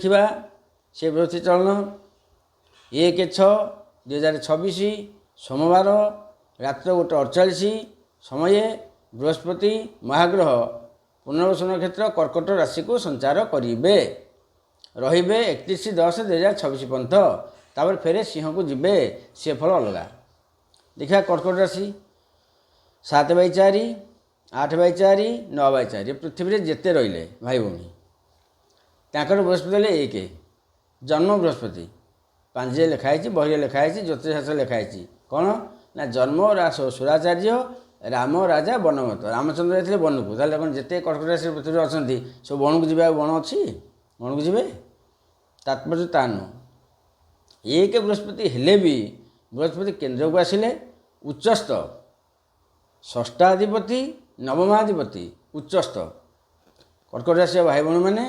ଦେଖିବା ସେ ବୃହସ୍ପତି ଚଳନ 1/6/2026 सोमवार रात्र 1:48 समय बृहस्पति महाग्रह पुनर्वसु नक्षत्र कर्कट राशि को संचार करेंगे रे 31/10/2026 पर्यंत तापर फेरे सिंह को जीवे सी फल अलग देखा कर्कट राशि 7/4 8/4 9/4 पृथ्वी जिते रहिले भाई भौणी तांकर बृहस्पति 1 जन्म बृहस्पति पांजे लिखाई बही लिखाई ज्योतिषशास्त्र लिखाई कौन ना जन्म सुराचार्य राम राजा बनमत रामचंद्र जाते वन को ताले कौन जिते कर्कट राशि पृथ्वी अच्छा सब वन को जी वन अच्छी वन को जी तात्पर्य ता नुह 1 बृहस्पति हेले भी बृहस्पति केन्द्र को आसिले उच्चस्थ षष्ठाधिपति नवमाधिपति उच्चस्थ कर्कट राशि भाई भाई मैंने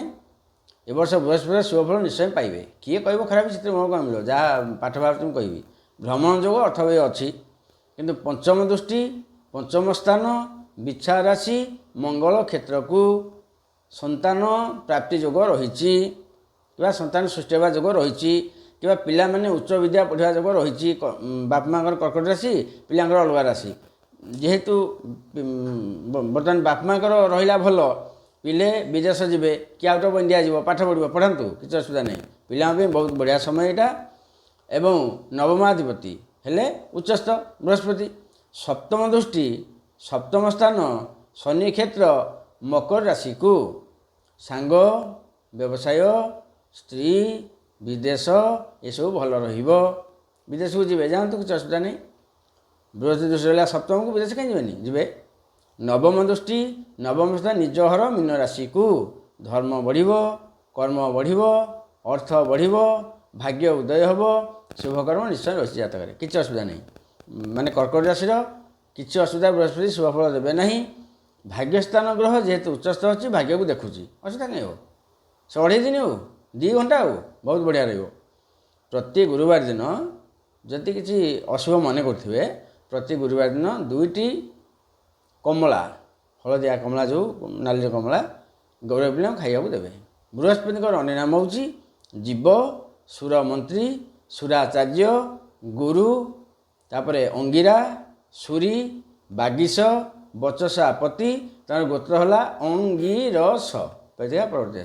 ए वर्ष बृहस्पति शुभफल निश्चय पाइबे किए कह खराब चित्र मोह कम मिलो जहाँ पाठ भाव तुम कहि भ्रमण जोग अर्थ व्यय अच्छी किंतु पंचम दृष्टि पंचम स्थान बिछा राशि मंगल क्षेत्र को संतान प्राप्ति जोग रही कि संतान सृष्टि होगा जोग रही कि पिला माने उच्च विद्या पढ़ा जोग रही बाप माँ कर्कट राशि पिला अलग राशि जेहेतु बर्तमान बाप माँ रहा भल पिले विदेश जीवे कि आउट ऑफ इंडिया जीव पाठ पढ़ पढ़ातु किसी असुविधा नहीं पिला बहुत बढ़िया समय यहाँ एवं नवमाधिपति हेले उच्चस्थ बृहस्पति सप्तम दृष्टि सप्तम स्थान शनि क्षेत्र मकर राशि को सांग व्यवसाय स्त्री विदेश ये सब भल विदेश को जी जातु किसी असुविधा नहीं बृहस्पति दृष्टि रहा सप्तम को विदेश कहीं जीवे जीवे नवम दृष्टि नवम स्थान निज घर मीन राशि को धर्म बढ़ कर्म बढ़ अर्थ बढ़ भाग्य उदय हम शुभकर्म निश्चय रही जातक किसी असुविधा नहीं माने कर्कट राशि किसी असुविधा बृहस्पति शुभफल देवे ना भाग्यस्थान ग्रह जेहेतु उच्चस्थ अच्छी भाग्य को देखुची असुविधा कहीं हो से 2.5 दिन हो 2 घंटा हो बहुत बढ़िया रही प्रति गुरुवार दिन जदि किसी अशुभ मन करेंगे प्रति गुरुवार दिन 2टी कमला हलदिया कमला जो नाली कमला गौरव पिला खाइबा देवे बृहस्पति अन्य नाम हूँ जीव सुर मंत्री सुराचार्य गुरु तापर अंगिरा सुरी बागिश बचसा पति तर गोत्र है अंगिरस प्रवर्ती